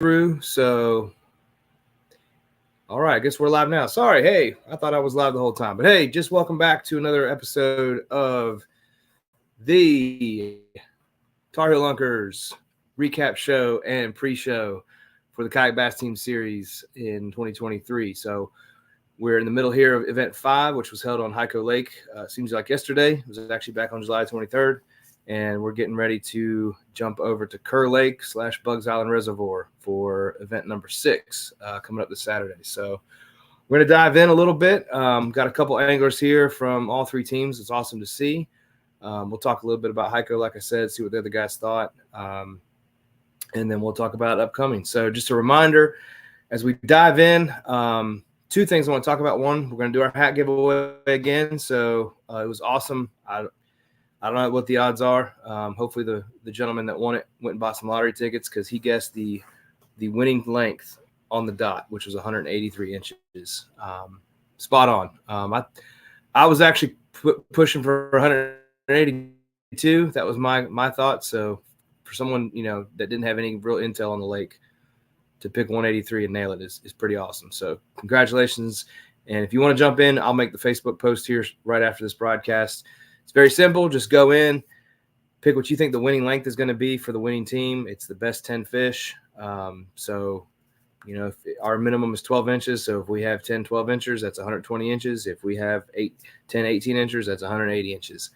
through. So, all right, I guess we're live now. Sorry, hey, I thought I was live the whole time. But hey, just welcome back to another episode of the Tar Heel Lunkers recap show and pre-show for the Kayak Bass Team Series in 2023. So we're in the middle here of Event 5, which was held on Hyco Lake. Seems like yesterday. It was actually back on July 23rd. And we're getting ready to jump over to Kerr Lake / Bugs Island Reservoir for event number 6 coming up this Saturday. So we're going to dive in a little bit. Got a couple anglers here from all three teams. It's awesome to see. We'll talk a little bit about Hyco, like I said, see what the other guys thought. And then we'll talk about upcoming. So just a reminder, as we dive in, two things I want to talk about. One, we're going to do our hat giveaway again. So it was awesome. I don't know what the odds are. Hopefully the gentleman that won it went and bought some lottery tickets because he guessed the winning length on the dot, which was 183 inches. Spot on. I was actually pushing for 182. That was my thought. So for someone, that didn't have any real intel on the lake, to pick 183 and nail it is pretty awesome. So congratulations. And if you want to jump in, I'll make the Facebook post here right after this broadcast. It's very simple. Just go in, pick what you think the winning length is going to be for the winning team. It's the best 10 fish. If our minimum is 12 inches. So if we have 10, 12 inches, that's 120 inches. If we have 8, 10, 18 inches, that's 180 inches.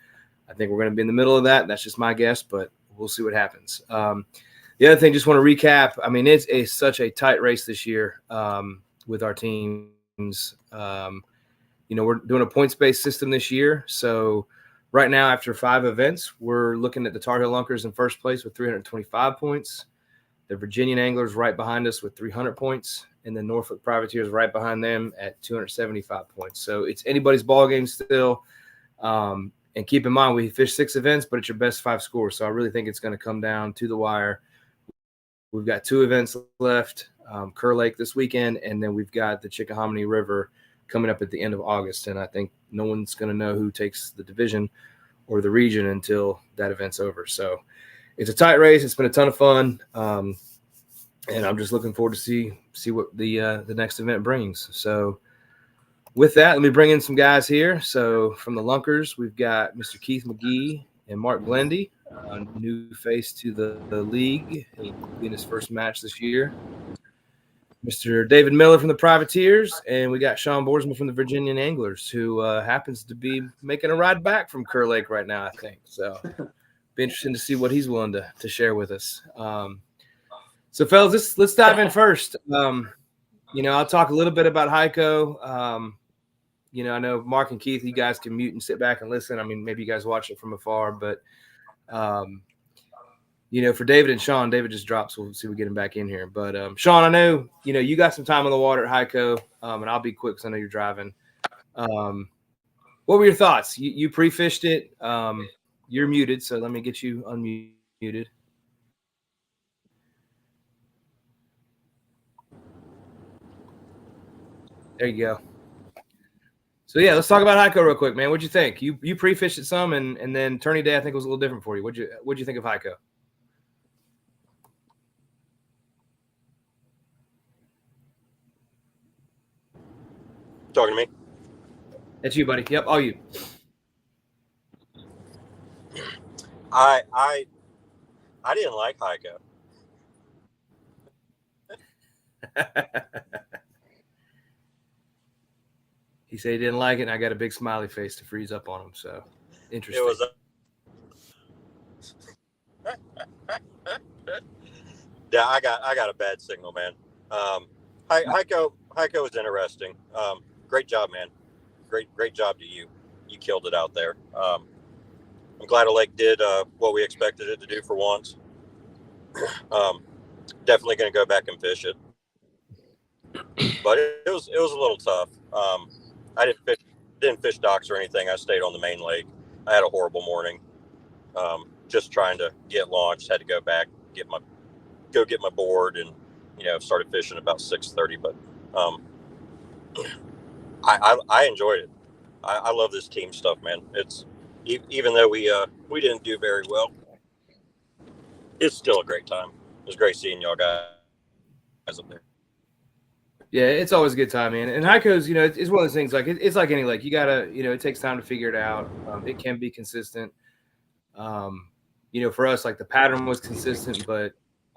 I think we're going to be in the middle of that. That's just my guess, but we'll see what happens. The other thing, just want to recap. I mean, it's such a tight race this year with our teams. We're doing a points-based system this year. So right now, after 5 events, we're looking at the Tar Heel Lunkers in first place with 325 points. The Virginian Anglers right behind us with 300 points. And the Norfolk Privateers right behind them at 275 points. So it's anybody's ball game still. And keep in mind, we fished 6 events, but it's your best 5 scores. So I really think it's going to come down to the wire. We've got 2 events left, Kerr Lake this weekend, and then we've got the Chickahominy River coming up at the end of August. And I think no one's going to know who takes the division or the region until that event's over. So it's a tight race. It's been a ton of fun. And I'm just looking forward to see what the next event brings. So with that, let me bring in some guys here. So from the Lunkers, we've got Mr. Keith McGee and Mark Glendy, new face to the league. He'll be in his first match this year. Mr. David Miller from the Privateers, and we got Sean Boersma from the Virginian Anglers, who happens to be making a ride back from Kerr Lake right now, I think. So be interesting to see what he's willing to share with us. So, fellas, let's dive in first. I'll talk a little bit about Hyco. I know Mark and Keith, you guys can mute and sit back and listen. I mean, maybe you guys watch it from afar, but for David and Sean, David just drops. We'll see if we get him back in here. But Sean, I know, you got some time on the water at Hyco, and I'll be quick because I know you're driving. What were your thoughts? You pre-fished it. You're muted, so let me get you unmuted. There you go. So, yeah, let's talk about Hyco real quick, man. What'd you think? You pre-fished it some, and then Tourney Day I think was a little different for you. What'd you think of Hyco? Talking to me? That's you, buddy. Yep, all you. I didn't like Hyco. He said he didn't like it, and I got a big smiley face to freeze up on him. So interesting. It was yeah, I got a bad signal, man. Hyco was interesting. Great job, man. Great job to you. You killed it out there. I'm glad a lake did what we expected it to do for once. Definitely going to go back and fish it, but it was a little tough. I didn't fish docks or anything. I stayed on the main lake. I had a horrible morning. Just trying to get launched. Had to go back, get my board, and started fishing about 6:30. But I enjoyed it. I love this team stuff, man. It's even though we didn't do very well, it's still a great time. It was great seeing y'all guys. up there. Yeah, it's always a good time, man. And Hyco's, it's one of those things. Like it's like any lake. You gotta, it takes time to figure it out. It can be consistent. For us, like the pattern was consistent, but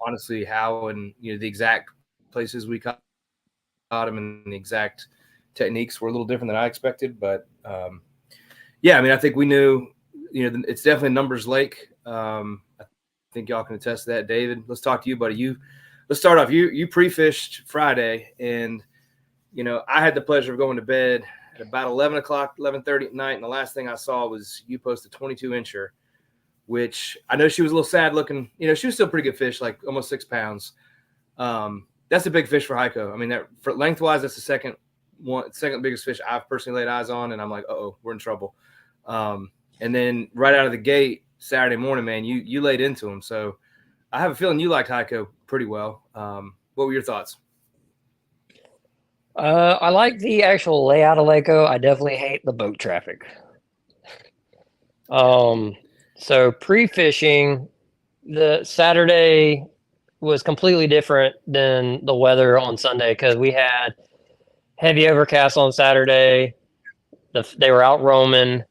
honestly, how and the exact places we caught them and the exact techniques were a little different than I expected. But yeah, I mean, I think we knew, it's definitely a numbers lake. I think y'all can attest to that, David. Let's talk to you, buddy. Let's start off. You pre-fished Friday, and I had the pleasure of going to bed at about 11 o'clock, 11:30 at night, and the last thing I saw was you post a 22-incher, which I know she was a little sad looking. She was still pretty good fish, like almost 6 pounds. That's a big fish for Hyco. I mean, that for lengthwise, that's the second biggest fish I've personally laid eyes on, and I'm like, we're in trouble. And then right out of the gate Saturday morning, man, you laid into him. So I have a feeling you liked Hyco pretty well. What were your thoughts? I like the actual layout of Laco. I definitely hate the boat traffic. So pre-fishing, the Saturday was completely different than the weather on Sunday because we had heavy overcast on Saturday. They were out roaming.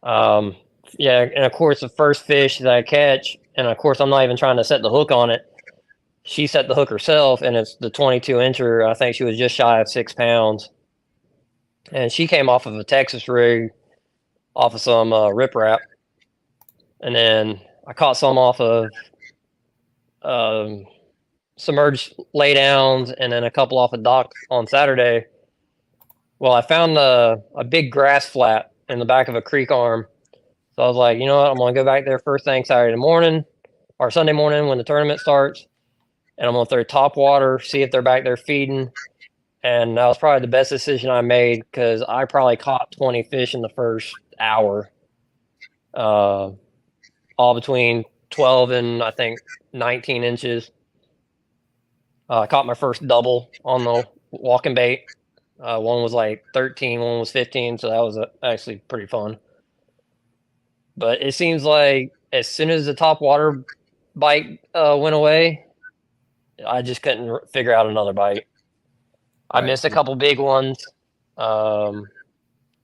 And of course the first fish that I catch, and of course I'm not even trying to set the hook on it. She set the hook herself, and it's the 22-incher. I think she was just shy of 6 pounds. And she came off of a Texas rig, off of some riprap. And then I caught some off of submerged laydowns, and then a couple off a dock on Saturday. Well, I found a big grass flat in the back of a creek arm. So I was like, you know what? I'm going to go back there first thing Saturday morning or Sunday morning when the tournament starts. And I'm going to throw top water, see if they're back there feeding. And that was probably the best decision I made because I probably caught 20 fish in the first hour. All between 12 and I think 19 inches. I caught my first double on the walking bait. One was like 13, one was 15. So that was actually pretty fun. But it seems like as soon as the top water bite went away, I just couldn't figure out another bite. I missed a couple big ones. I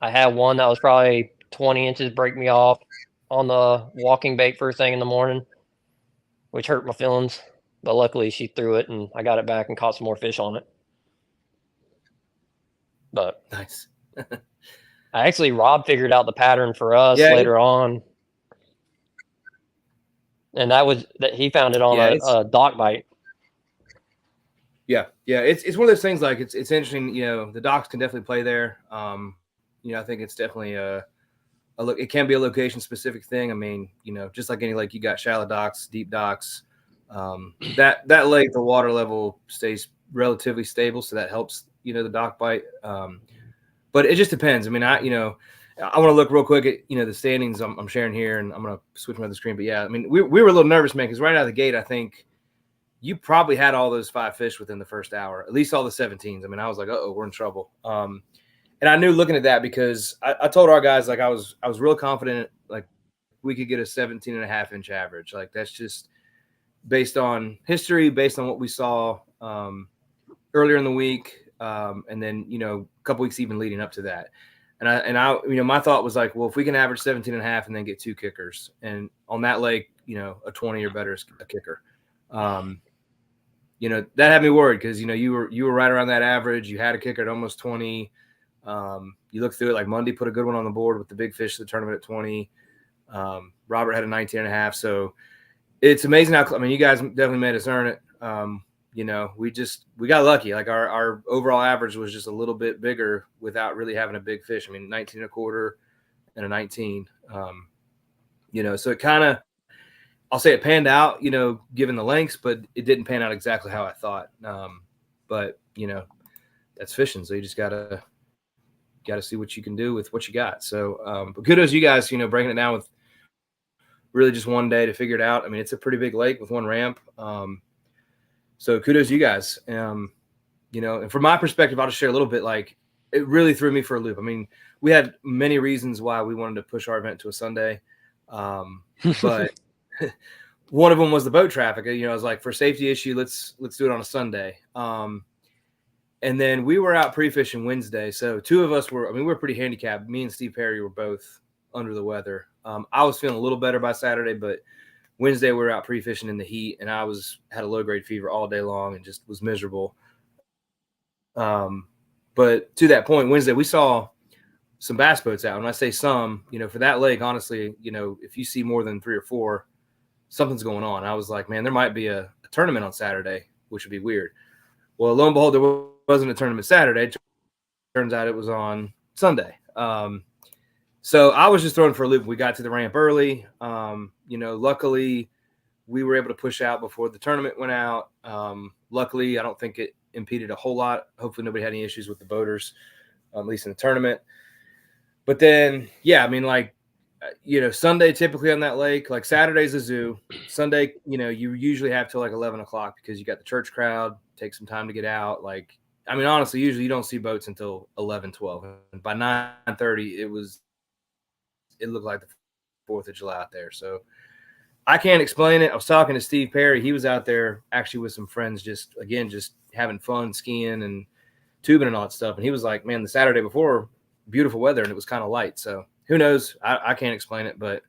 had one that was probably 20 inches break me off on the walking bait first thing in the morning, which hurt my feelings. But luckily she threw it and I got it back and caught some more fish on it. But nice. Rob figured out the pattern for us later on. And he found it on a dock bite. Yeah. It's one of those things. Like it's interesting. The docks can definitely play there. I think it's definitely it can be a location specific thing. I mean, just like any lake, you got shallow docks, deep docks. That lake, the water level stays relatively stable, so that helps the dock bite. But it just depends. I mean, I want to look real quick at the standings I'm sharing here, and I'm gonna switch my other screen. But yeah, I mean, we were a little nervous, man, because right out of the gate, I think you probably had all those 5 fish within the first hour, at least all the 17s. I mean, I was like, we're in trouble. And I knew looking at that because I told our guys, like, I was real confident, like, we could get a 17.5-inch average. Like, that's just based on history, based on what we saw earlier in the week, and then a couple weeks even leading up to that. And I my thought was like, well, if we can average 17.5 and then get 2 kickers, and on that lake, a 20 or better is a kicker. That had me worried because you were right around that average. You had a kicker at almost 20. You look through it, like Mundy put a good one on the board with the big fish of the tournament at 20. Robert had a 19.5. So it's amazing how, I mean, you guys definitely made us earn it. We got lucky. Like our overall average was just a little bit bigger without really having a big fish. I mean, 19.25 and a 19. So it kind of, I'll say it panned out, given the lengths, but it didn't pan out exactly how I thought. But that's fishing. So you just gotta see what you can do with what you got. So, but kudos to you guys, breaking it down with really just one day to figure it out. I mean, it's a pretty big lake with one ramp. So kudos to you guys. And from my perspective, I'll just share a little bit, like it really threw me for a loop. I mean, we had many reasons why we wanted to push our event to a Sunday. But one of them was the boat traffic. You know, I was like, for safety issue, let's do it on a Sunday. And then we were out pre-fishing Wednesday. So two of us were, I mean, we were pretty handicapped. Me and Steve Perry were both under the weather. I was feeling a little better by Saturday, but Wednesday we were out pre-fishing in the heat, and I had a low-grade fever all day long and just was miserable. But to that point, Wednesday we saw some bass boats out. When I say some, you know, for that lake, honestly, you know, if you see more than 3 or 4, something's going on. I was like, man, there might be a tournament on Saturday, which would be weird. Well, lo and behold, there wasn't a tournament Saturday. Turns out it was on Sunday. So I was just thrown for a loop. We got to the ramp early. You know, luckily we were able to push out before the tournament went out. Luckily, I don't think it impeded a whole lot. Hopefully nobody had any issues with the boaters, at least in the tournament. But then, yeah, I mean, like, you know, Sunday typically on that lake, like Saturday's a zoo. Sunday, you know, you usually have till like 11 o'clock because you got the church crowd, take some time to get out. Like, I mean, honestly, usually you don't see boats until 11, 12. And by 9:30, it looked like the 4th of July out there. So I can't explain it. I was talking to Steve Perry. He was out there actually with some friends, just having fun skiing and tubing and all that stuff. And he was like, man, the Saturday before, beautiful weather, and it was kind of light. So who knows? I can't explain it, but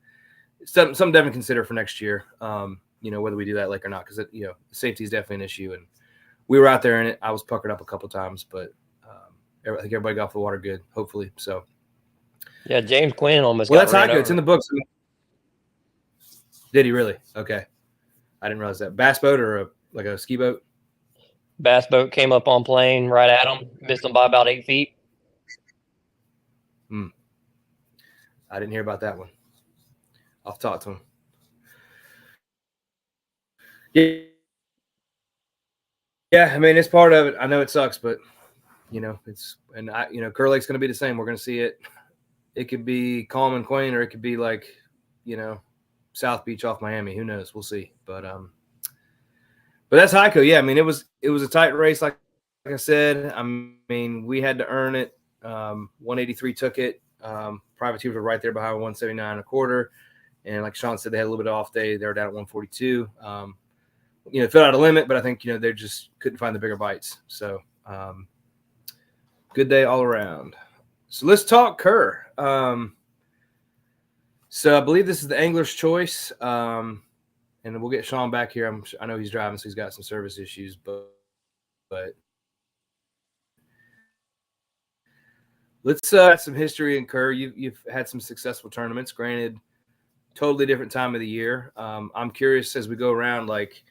something definitely consider for next year, you know, whether we do that lake or not, because, you know, safety is definitely an issue. And we were out there in it. I was puckered up a couple times, but I think everybody got off the water good, hopefully. So, yeah, James Quinn almost well, got that's ran Hyco. over. It's in the books. Did he really? Okay. I didn't realize that. Bass boat or like a ski boat? Bass boat came up on plane right at him, missed him by about 8 feet. I didn't hear about that one. I'll talk to him. Yeah, I mean, it's part of it. I know it sucks, but, you know, Kerr Lake's going to be the same. We're going to see it. It could be calm and quaint, or it could be like, you know, South Beach off Miami. Who knows? We'll see. But that's Hyco. Yeah, I mean, it was a tight race, like I said. I mean, we had to earn it. 183 took it. Privateers were right there behind 179 and a quarter. And like Sean said, they had a little bit of off day. They were down at 142. You know, filled out a limit, but I think, you know, they just couldn't find the bigger bites. So good day all around. So let's talk Kerr. So I believe this is the Angler's Choice. And we'll get Sean back here. I know he's driving, so he's got some service issues, but let's add some history in Kerr. You've had some successful tournaments, granted, totally different time of the year. I'm curious as we go around, like,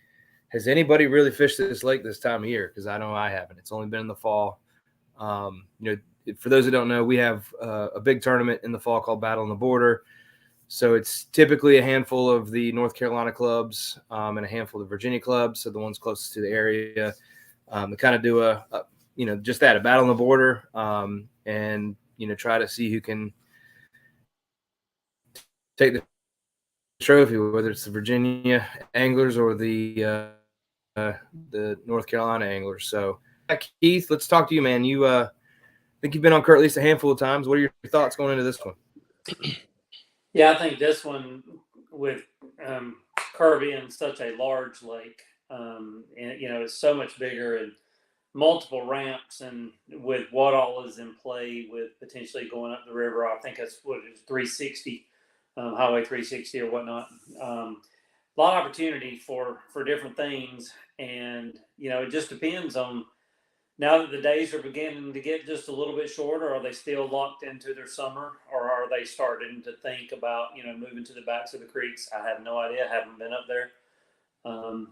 has anybody really fished this lake this time of year? Because I know I haven't. It's only been in the fall. You know, for those who don't know, we have a big tournament in the fall called Battle on the Border. So it's typically a handful of the North Carolina clubs and a handful of Virginia clubs, so the ones closest to the area. They kind of do a battle on the border, and, you know, try to see who can take the trophy, whether it's the Virginia anglers or the North Carolina anglers. So, Keith, let's talk to you, man. You think you've been on Kerr at least a handful of times. What are your thoughts going into this one? Yeah, I think this one, with Kerr being such a large lake, and, you know, it's so much bigger and multiple ramps, and with what all is in play with potentially going up the river. I think that's what it is, 360, Highway 360 or whatnot. A lot of opportunity for different things, and, you know, it just depends on, now that the days are beginning to get just a little bit shorter, are they still locked into their summer, or are they starting to think about, you know, moving to the backs of the creeks? I have no idea. I haven't been up there.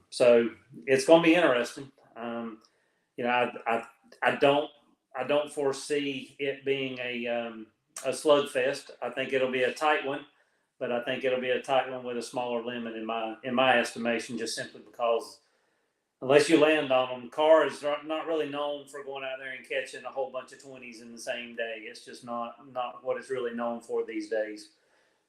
So it's going to be interesting. You know, I don't foresee it being a slugfest. I think it'll be a tight one, but I think it'll be a tight one with a smaller limit in my estimation, just simply because, unless you land on them, Kerr is not really known for going out there and catching a whole bunch of 20s in the same day. It's just not what it's really known for these days.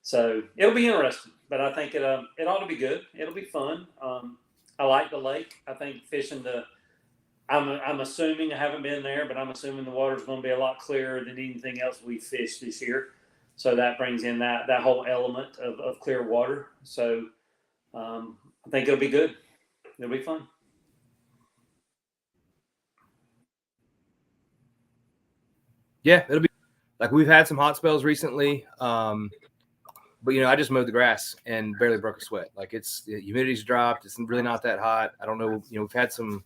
So it'll be interesting, but I think it ought to be good. It'll be fun. I like the lake. I think fishing I'm assuming, I haven't been there, but I'm assuming the water's going to be a lot clearer than anything else we fished this year. So that brings in that whole element of clear water. So I think it'll be good. It'll be fun. Yeah, it'll be like we've had some hot spells recently. But I just mowed the grass and barely broke a sweat. Like humidity's dropped. It's really not that hot. I don't know. We've had some,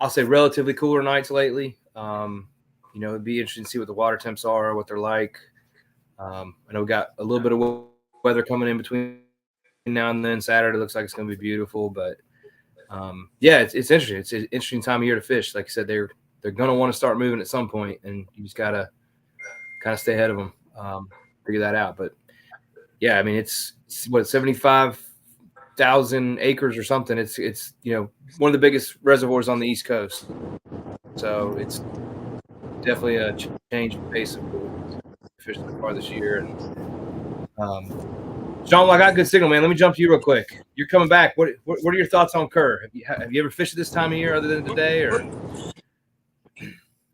I'll say, relatively cooler nights lately. It'd be interesting to see what the water temps are, what they're like. I know we got a little bit of weather coming in between now and then. Saturday looks like it's going to be beautiful, but it's interesting. It's an interesting time of year to fish. Like I said, they're going to want to start moving at some point, and you just got to kind of stay ahead of them, figure that out. But yeah, I mean, it's what, 75,000 acres or something. It's one of the biggest reservoirs on the East Coast. So it's definitely a change of pace of fish so far this year. And Sean, well, I got good signal, man. Let me jump to you real quick. You're coming back. What are your thoughts on Kerr? Have you ever fished at this time of year other than today, or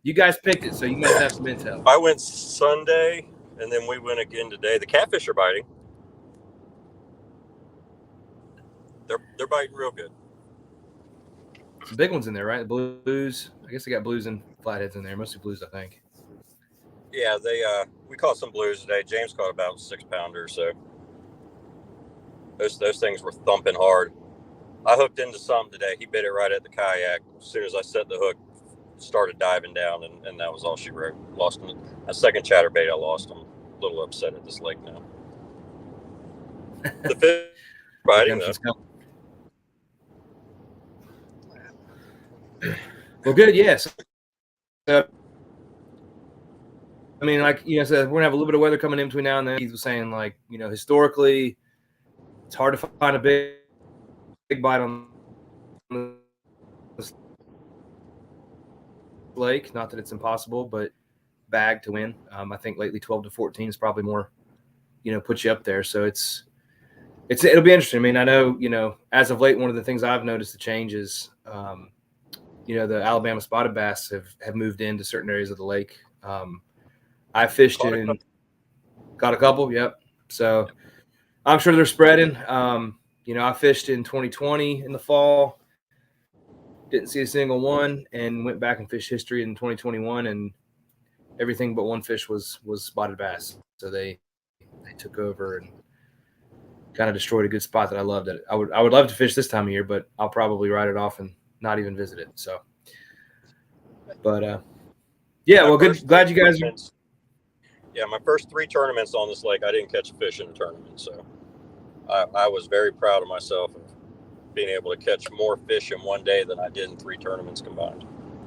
you guys picked it, so you must have some intel? I went Sunday, and then we went again today. The catfish are biting. They're biting real good. Some big ones in there, right? The blues. I guess they got blues and flatheads in there. Mostly blues, I think. Yeah, we caught some blues today. James caught about a 6-pounder, so those things were thumping hard. I hooked into something today. He bit it right at the kayak. As soon as I set the hook, started diving down, and that was all she wrote. Lost him. A second chatterbait I lost. I'm a little upset at this lake now. The fish biting though. Well, good, yes. I mean, like so we're gonna have a little bit of weather coming in between now and then. He was saying, like, historically, it's hard to find a big bite on this lake. Not that it's impossible, but bag to win. I think lately 12 to 14 is probably more, puts you up there. So it'll be interesting. I mean, I know, as of late, one of the things I've noticed the change is, the Alabama spotted bass have moved into certain areas of the lake. I fished got a couple. Yep. So I'm sure they're spreading. I fished in 2020 in the fall, didn't see a single one, and went back and fished history in 2021, and everything but one fish was spotted bass. So they took over and kind of destroyed a good spot that I loved. I would love to fish this time of year, but I'll probably write it off and not even visit it. So, but yeah, well, good. Glad you guys. Yeah, my first 3 tournaments on this lake, I didn't catch a fish in a tournament, so I was very proud of myself of being able to catch more fish in one day than I did in 3 tournaments combined.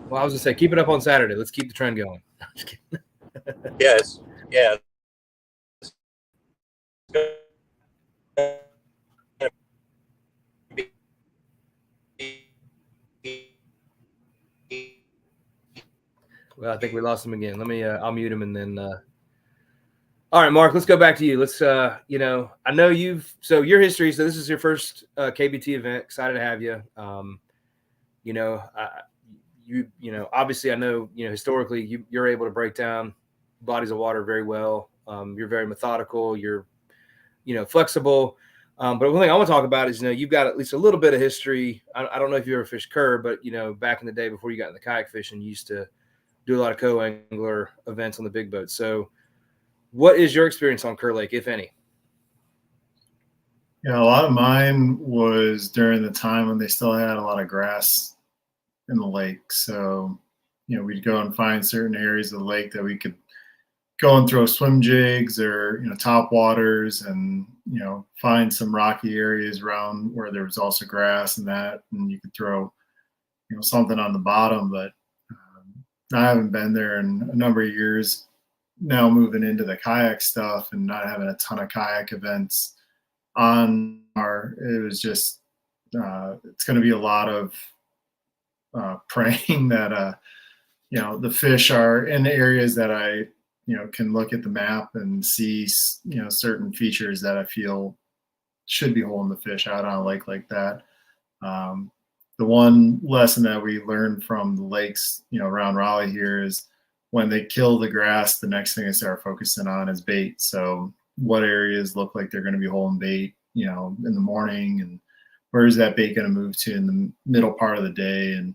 Well, I was gonna say, keep it up on Saturday. Let's keep the trend going. Just kidding. Yeah. Well, I think we lost him again. Let me, I'll mute him and then. All right, Mark, let's go back to you. Let's, I know your history. So this is your first KBT event. Excited to have you. Obviously I know, historically you're able to break down bodies of water very well. You're very methodical. You're, flexible. But one thing I want to talk about is, you've got at least a little bit of history. I don't know if you ever fished Kerr, but, back in the day before you got in the kayak fishing, you used to do a lot of co-angler events on the big boats. So what is your experience on Kerr Lake, if any? Yeah, a lot of mine was during the time when they still had a lot of grass in the lake. So, we'd go and find certain areas of the lake that we could go and throw swim jigs or, top waters and, find some rocky areas around where there was also grass and that, and you could throw, something on the bottom. But I haven't been there in a number of years now, moving into the kayak stuff and not having a ton of kayak events on it was just, it's going to be a lot of praying that, the fish are in the areas that I, can look at the map and see, certain features that I feel should be holding the fish out on a lake like that. The one lesson that we learned from the lakes, around Raleigh here is when they kill the grass, the next thing they start focusing on is bait. So what areas look like they're going to be holding bait, in the morning, and where is that bait going to move to in the middle part of the day, and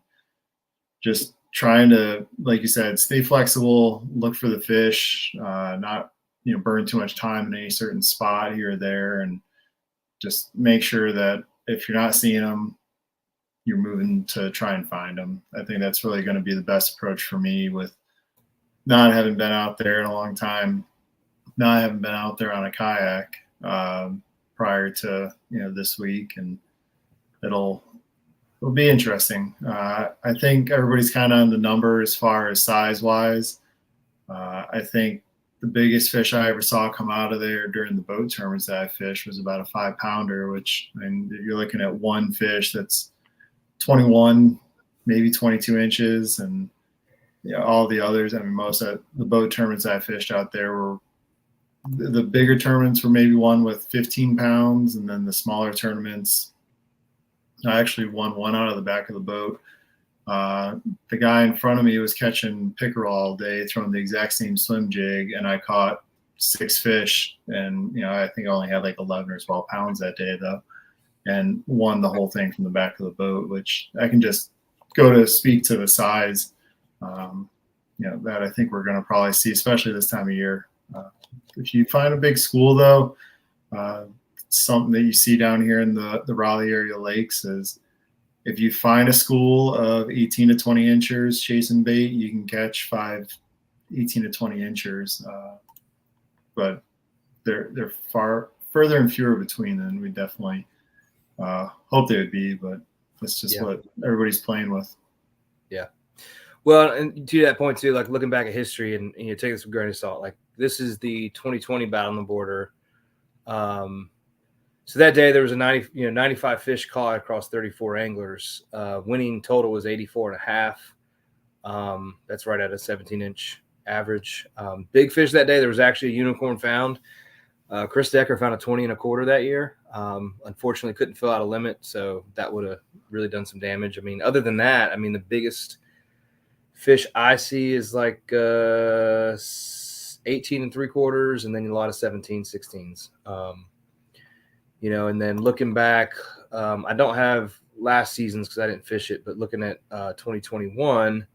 just trying to, like you said, stay flexible, look for the fish, not burn too much time in any certain spot here or there, and just make sure that if you're not seeing them, you're moving to try and find them. I think that's really going to be the best approach for me, with not having been out there in a long time, not having been out there on a kayak prior to this week, and it'll be interesting. I think everybody's kind of on the number as far as size wise. I think the biggest fish I ever saw come out of there during the boat tournaments that I fished was about a 5-pounder, which, I mean, you're looking at one fish that's 21, maybe 22 inches, and all the others. I mean, most of the boat tournaments I fished out there were the bigger tournaments were maybe one with 15 pounds, and then the smaller tournaments, I actually won one out of the back of the boat. The guy in front of me was catching pickerel all day, throwing the exact same swim jig, and I caught 6 fish, and I think I only had like 11 or 12 pounds that day though, and won the whole thing from the back of the boat, which I can just go to speak to the size that I think we're going to probably see, especially this time of year. If you find a big school though, something that you see down here in the Raleigh area lakes is, if you find a school of 18 to 20 inchers chasing bait, you can catch 5 18 to 20 inchers, but they're far further and fewer between than we definitely hope they would be, but that's just what everybody's playing with. Yeah. Well, and to that point too, like looking back at history, and take this with a grain of salt, like this is the 2020 Battle on the Border. So that day there was a 95 fish caught across 34 anglers. Winning total was 84 and a half. That's right at a 17-inch average. Big fish that day, there was actually a unicorn found. Chris Decker found a 20 and a quarter that year. Unfortunately couldn't fill out a limit, so that would have really done some damage. I mean, other than that, I mean, the biggest fish I see is like 18 and 3/4, and then a lot of 17, 16s. And then looking back, I don't have last season's because I didn't fish it, but looking at 2021,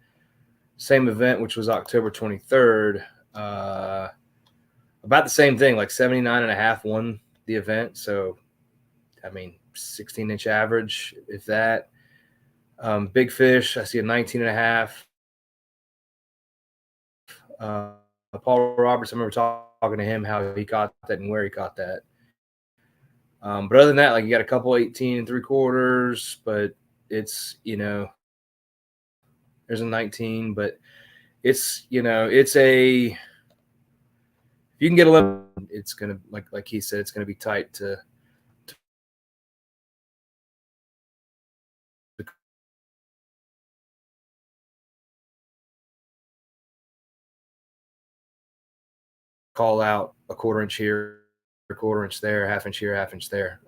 same event, which was October 23rd, about the same thing, like 79 and a half won the event. So, I mean, 16-inch average, if that. Big fish, I see a 19 and a half. Paul Roberts, I remember talking to him how he caught that and where he caught that. But other than that, like you got a couple 18 and 3/4, but it's, there's a 19, but it's, it's if you can get a limit, it's going to, like he said, it's going to be tight to call out a 1/4 inch here, a 1/4 inch there, 1/2 inch here, 1/2 inch there.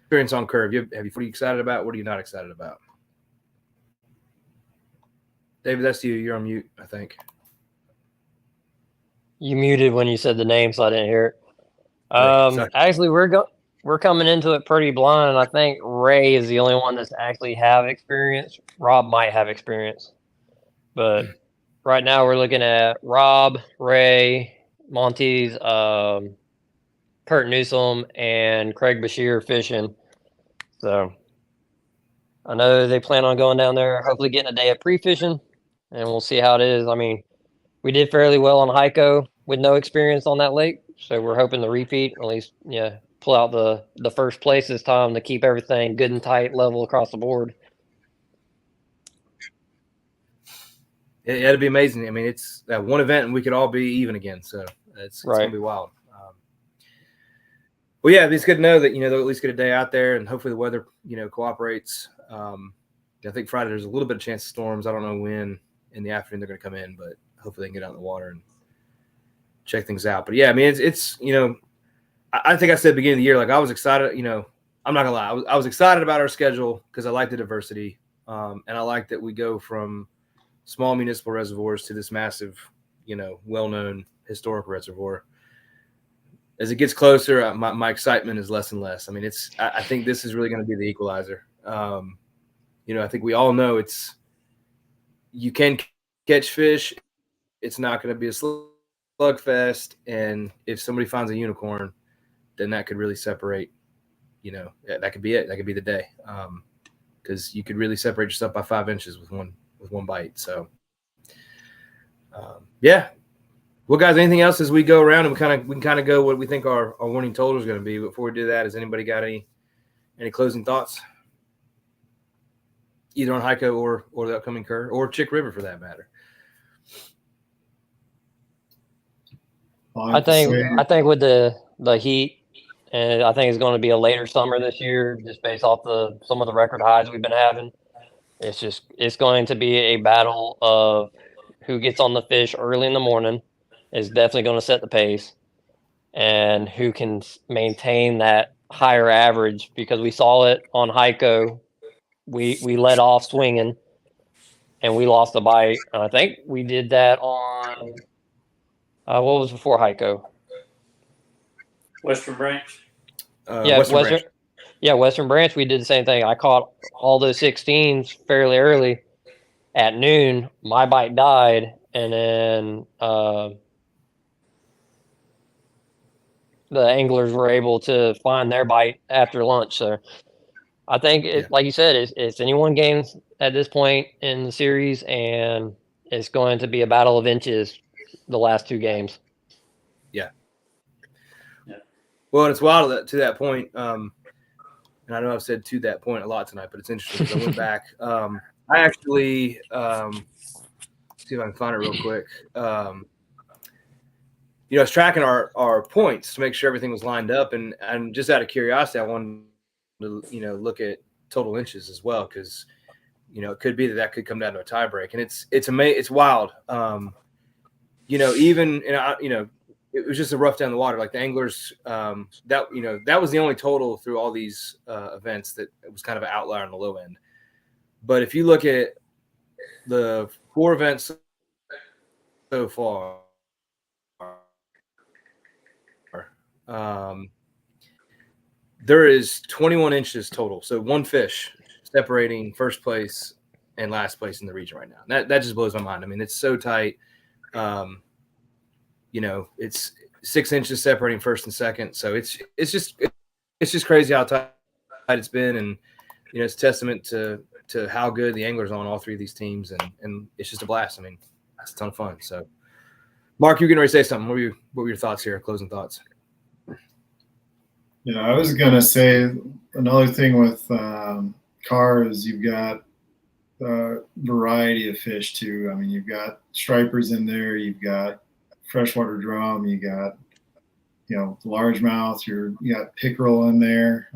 Experience on Kerr. What are you excited about? What are you not excited about? David, that's you. You're on mute, I think. You muted when you said the name, so I didn't hear it. Actually, we're coming into it pretty blind. I think Ray is the only one that's actually have experience. Rob might have experience, but right now we're looking at Rob, Ray, Monty's, Kurt Newsom, and Craig Bashir fishing. So I know they plan on going down there, hopefully getting a day of pre-fishing, and we'll see how it is. I mean, we did fairly well on Hyco with no experience on that lake, so we're hoping to repeat, at least, pull out the first place this time to keep everything good and tight, level across the board. It'd be amazing. I mean, it's that one event and we could all be even again. So it's Right. going to be wild. Well, yeah, it's good to know that, they'll at least get a day out there, and hopefully the weather, cooperates. I think Friday there's a little bit of chance of storms. I don't know when in the afternoon they're going to come in, but hopefully they can get out in the water and check things out. But yeah, I mean, it's I think I said at the beginning of the year, like I was excited, I'm not gonna lie. I was excited about our schedule because I like the diversity. And I like that we go from small municipal reservoirs to this massive, well-known historic reservoir. as it gets closer, my excitement is less and less. I mean, I think this is really going to be the equalizer. I think we all know you can catch fish. It's not going to be a slugfest. And if somebody finds a unicorn, then that could really separate, that could be it. That could be the day. Because you could really separate yourself by 5 inches with one bite. So, yeah. Well, guys, anything else as we go around and we can kind of go what we think our winning total is going to be. Before we do that, has anybody got any closing thoughts? Either on Hyco or the upcoming Kerr or Chick River for that matter. I think with the heat, and I think it's going to be a later summer this year, just based off some of the record highs we've been having. It's going to be a battle of who gets on the fish early in the morning is definitely going to set the pace, and who can maintain that higher average, because we saw it on Hyco. We let off swinging and we lost the bite. And I think we did that on what was before Hyco? Western Branch. Western Branch. We did the same thing. I caught all those 16s fairly early at noon. My bite died, and then the anglers were able to find their bite after lunch. So I think, like you said, it's anyone game at this point in the series, and it's going to be a battle of inches the last 2 games. Yeah. Well, it's wild to that point. And I know I've said to that point a lot tonight, but it's interesting because I went back. I actually see if I can find it real quick. I was tracking our points to make sure everything was lined up, and just out of curiosity, I wanted to look at total inches as well, because it could be that could come down to a tie break, and it's amazing. It's wild. It was just a rough down the water. Like the anglers, that was the only total through all these events that it was kind of an outlier on the low end. But if you look at the 4 events so far, there is 21 inches total. So 1 fish separating first place and last place in the region right now. That just blows my mind. I mean, it's so tight. It's 6 inches separating first and second. So it's just crazy how tight it's been. And, it's a testament to how good the anglers on all 3 of these teams. And it's just a blast. I mean, it's a ton of fun. So Mark, you're getting ready to say something. What were your thoughts here? Closing thoughts. Yeah, I was going to say another thing with cars, you've got a variety of fish too. I mean, you've got stripers in there, you've got freshwater drum, you got, largemouth, you got pickerel in there.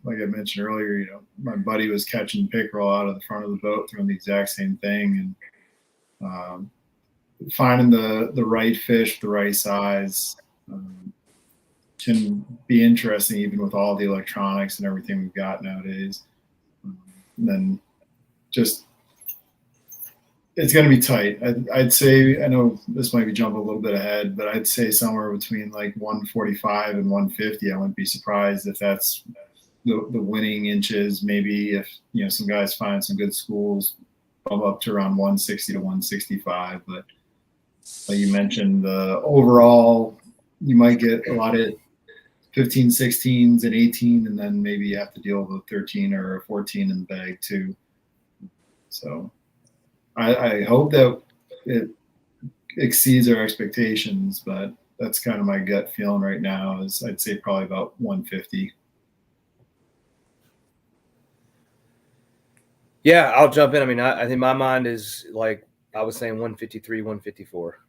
Like I mentioned earlier, my buddy was catching pickerel out of the front of the boat doing the exact same thing. And finding the right fish, the right size, can be interesting even with all the electronics and everything we've got nowadays. And then just it's going to be tight. I'd say, I know this might be jumping a little bit ahead, but I'd say somewhere between like 145 and 150. I wouldn't be surprised if that's the winning inches. Maybe if some guys find some good schools, bump up to around 160 to 165. But like you mentioned, the overall, you might get a lot of 15, 16s and 18, and then maybe you have to deal with a 13 or a 14 in the bag too. So I hope that it exceeds our expectations, but that's kind of my gut feeling right now is I'd say probably about 150. Yeah, I'll jump in. I mean, I think my mind is like I was saying 153, 154,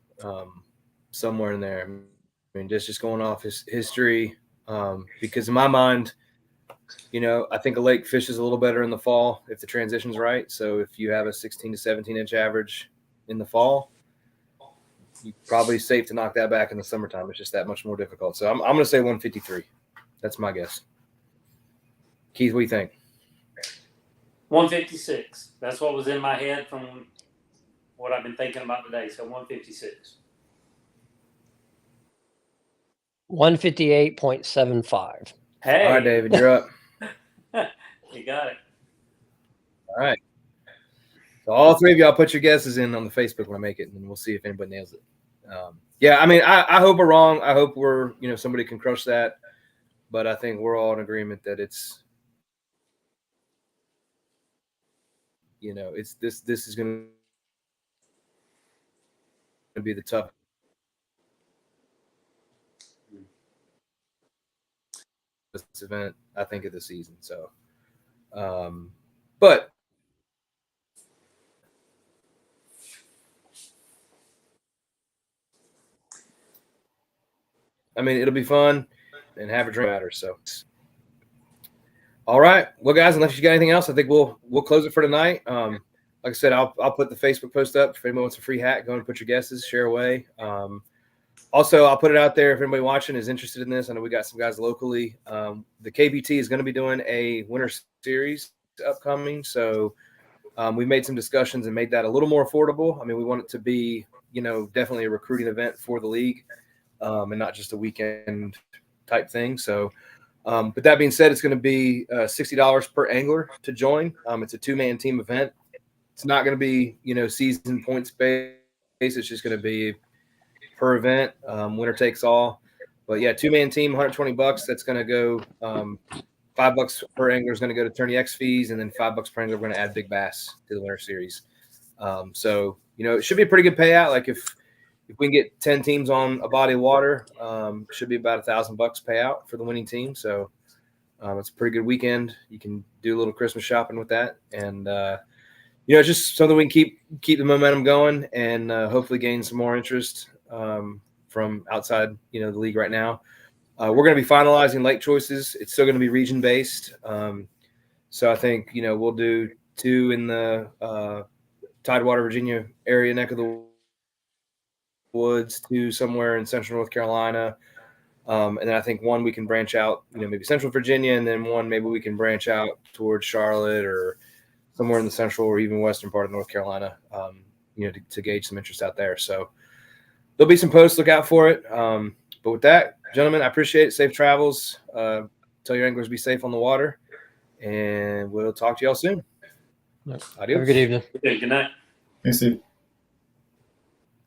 somewhere in there. I mean, just going off his history, because in my mind, I think a lake fishes a little better in the fall if the transition's right. So if you have a 16 to 17 inch average in the fall, you're probably safe to knock that back in the summertime. It's just that much more difficult. So I'm going to say 153. That's my guess. Keith, what do you think? 156. That's what was in my head from what I've been thinking about today. So 156. 158.75. Hey, All right, David, you're up. You got it. All right. So all three of y'all put your guesses in on the Facebook when I make it, and we'll see if anybody nails it. Yeah, I mean, I hope we're wrong. I hope we're, somebody can crush that. But I think we're all in agreement that it's, it's this is going to be the toughest event, I think, of the season. So, but I mean, it'll be fun and have a drink matter. So, all right. Well, guys, unless you got anything else, I think we'll close it for tonight. Like I said, I'll put the Facebook post up. If anyone wants a free hat, go and put your guesses, share away. Also, I'll put it out there if anybody watching is interested in this. I know we got some guys locally. The KBT is going to be doing a winter series upcoming. So we made some discussions and made that a little more affordable. I mean, we want it to be, definitely a recruiting event for the league and not just a weekend type thing. So, but that being said, it's going to be $60 per angler to join. It's a 2-man team event. It's not going to be, season points based. It's just going to be per event, winner takes all. But yeah, 2-man team, $120. That's going to go $5 per angler is going to go to Tourney X fees, and then $5 per angler we're going to add big bass to the winter series. So it should be a pretty good payout. Like if we can get 10 teams on a body of water, it should be about $1,000 payout for the winning team. So it's a pretty good weekend. You can do a little Christmas shopping with that, and it's just something we can keep the momentum going and hopefully gain some more interest from outside, the league right now. We're going to be finalizing lake choices. It's still going to be region based. So I think, we'll do 2 in the Tidewater, Virginia area neck of the woods, 2 somewhere in central North Carolina. And then I think 1 we can branch out, maybe central Virginia, and then 1 maybe we can branch out towards Charlotte or somewhere in the central or even western part of North Carolina, to gauge some interest out there. So there'll be some posts. Look out for it. But with that, gentlemen, I appreciate it. Safe travels. Tell your anglers be safe on the water, and we'll talk to y'all soon. Have Adios. a good evening. Good night. Thanks, Steve.